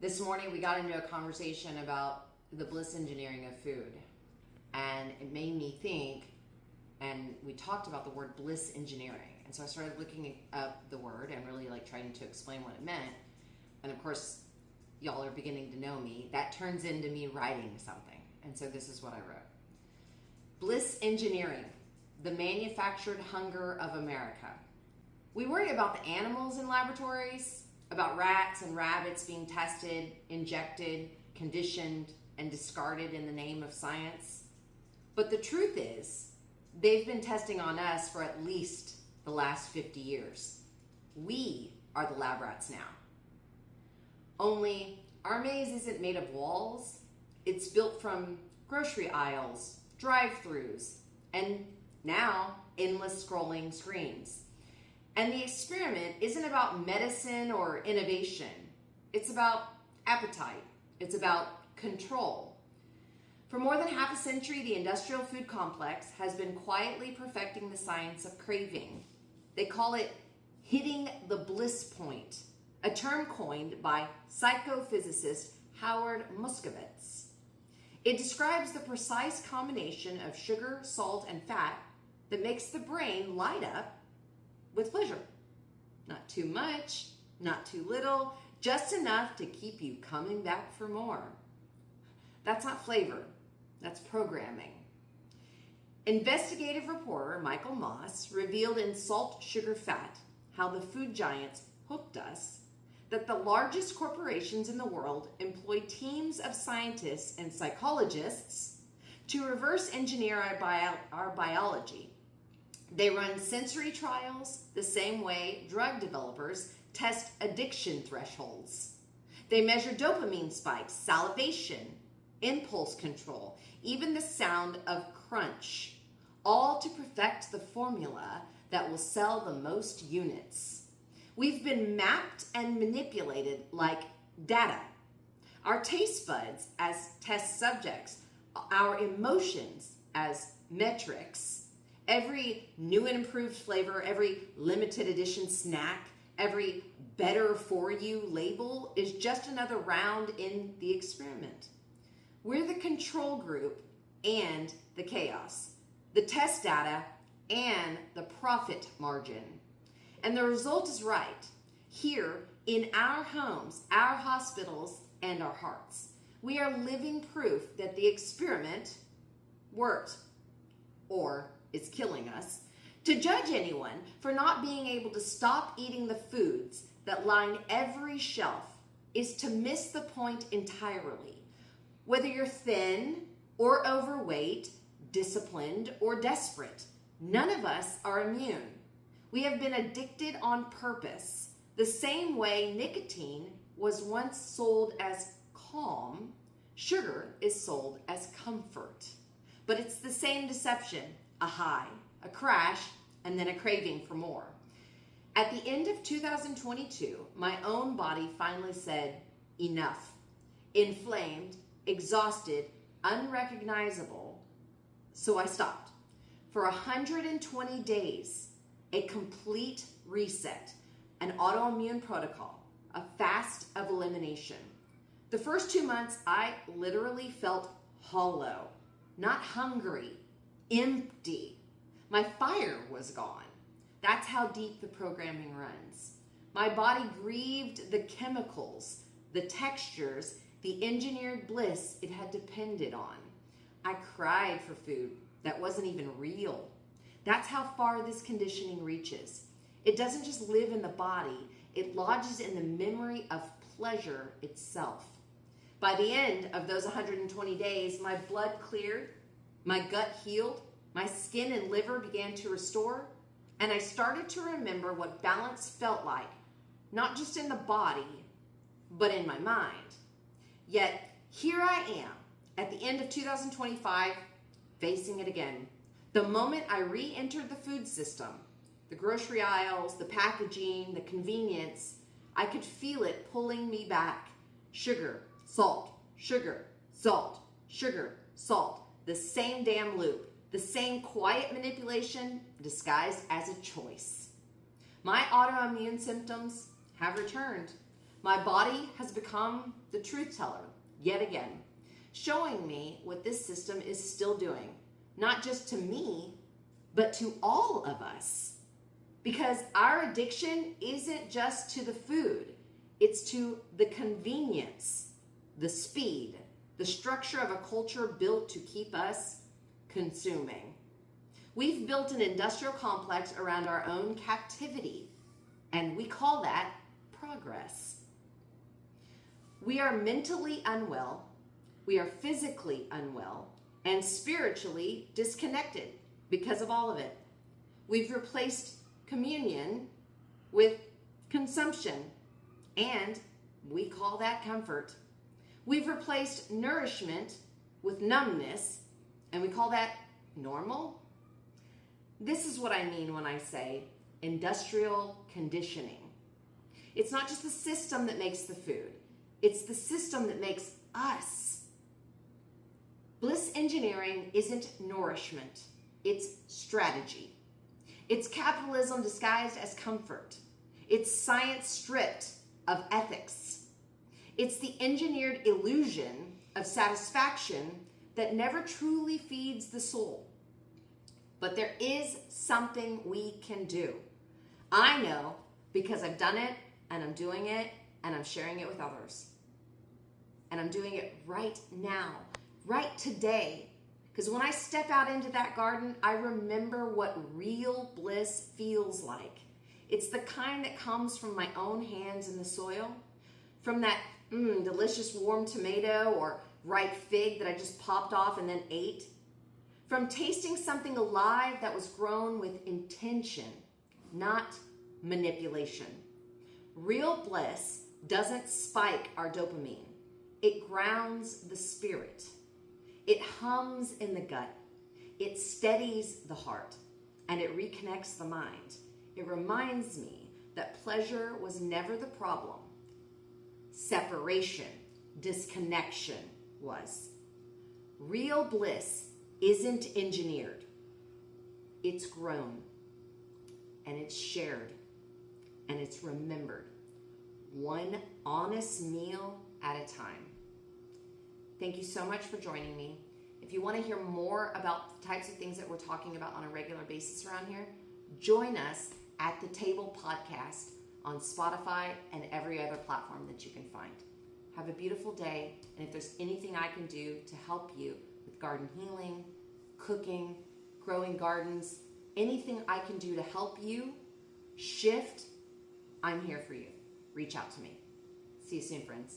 This morning we got into a conversation about the bliss engineering of food, and it made me think, and we talked about the word bliss engineering, and so I started looking up the word and really trying to explain what it meant. And of course, y'all are beginning to know me. That turns into me writing something, and so this is what I wrote. Bliss engineering, the manufactured hunger of America. We worry about the animals in laboratories, about rats and rabbits being tested, injected, conditioned, and discarded in the name of science. But the truth is, they've been testing on us for at least the last 50 years. We are the lab rats now. Only our maze isn't made of walls. It's built from grocery aisles, drive-thrus, and now endless scrolling screens. And the experiment isn't about medicine or innovation. It's about appetite. It's about control. For more than half a century, the industrial food complex has been quietly perfecting the science of craving. They call it hitting the bliss point, a term coined by psychophysicist Howard Moskowitz. It describes the precise combination of sugar, salt, and fat that makes the brain light up with pleasure. Not too much, not too little, just enough to keep you coming back for more. That's not flavor, that's programming. Investigative reporter Michael Moss revealed in Salt, Sugar, Fat how the food giants hooked us, that the largest corporations in the world employ teams of scientists and psychologists to reverse engineer our biology. They run sensory trials the same way drug developers test addiction thresholds. They measure dopamine spikes, salivation, impulse control, even the sound of crunch, all to perfect the formula that will sell the most units. We've been mapped and manipulated like data. Our taste buds as test subjects, our emotions as metrics. Every new and improved flavor, every limited edition snack, every better for you label is just another round in the experiment. We're the control group and the chaos, the test data and the profit margin. And the result is right, here in our homes, our hospitals, and our hearts. We are living proof that the experiment worked, or it's killing us. To judge anyone for not being able to stop eating the foods that line every shelf is to miss the point entirely. Whether you're thin or overweight, disciplined or desperate, none of us are immune. We have been addicted on purpose, the same way nicotine was once sold as calm, sugar is sold as comfort. But it's the same deception. A high, a crash, and then a craving for more. At the end of 2022, my own body finally said, enough. Inflamed, exhausted, unrecognizable, so I stopped. For 120 days, a complete reset, an autoimmune protocol, a fast of elimination. The first 2 months, I literally felt hollow, not hungry, empty. My fire was gone. That's how deep the programming runs. My body grieved the chemicals, the textures, the engineered bliss it had depended on. I cried for food that wasn't even real. That's how far this conditioning reaches. It doesn't just live in the body, it lodges in the memory of pleasure itself. By the end of those 120 days, my blood cleared, my gut healed, my skin and liver began to restore, and I started to remember what balance felt like, not just in the body, but in my mind. Yet, here I am, at the end of 2025, facing it again. The moment I re-entered the food system, the grocery aisles, the packaging, the convenience, I could feel it pulling me back. Sugar, salt, sugar, salt, sugar, salt. The same damn loop, the same quiet manipulation disguised as a choice. My autoimmune symptoms have returned. My body has become the truth teller yet again, showing me what this system is still doing, not just to me, but to all of us. Because our addiction isn't just to the food, it's to the convenience, the speed, the structure of a culture built to keep us consuming. We've built an industrial complex around our own captivity, and we call that progress. We are mentally unwell, we are physically unwell, and spiritually disconnected because of all of it. We've replaced communion with consumption, and we call that comfort. We've replaced nourishment with numbness, and we call that normal. This is what I mean when I say industrial conditioning. It's not just the system that makes the food, it's the system that makes us. Bliss engineering isn't nourishment, it's strategy. It's capitalism disguised as comfort. It's science stripped of ethics. It's the engineered illusion of satisfaction that never truly feeds the soul. But there is something we can do. I know because I've done it, and I'm doing it, and I'm sharing it with others. And I'm doing it right now, right today. Because when I step out into that garden, I remember what real bliss feels like. It's the kind that comes from my own hands in the soil, from that delicious warm tomato or ripe fig that I just popped off and then ate, from tasting something alive that was grown with intention, not manipulation. Real bliss doesn't spike our dopamine. It grounds the spirit. It hums in the gut. It steadies the heart, and it reconnects the mind. It reminds me that pleasure was never the problem. Separation, disconnection was. Real bliss isn't engineered. It's grown, and it's shared, and it's remembered. One honest meal at a time. Thank you so much for joining me. If you want to hear more about the types of things that we're talking about on a regular basis around here, join us at the Table Podcast on Spotify and every other platform that you can find. Have a beautiful day, and if there's anything I can do to help you with garden healing, cooking, growing gardens, anything I can do to help you shift, I'm here for you. Reach out to me. See you soon, friends.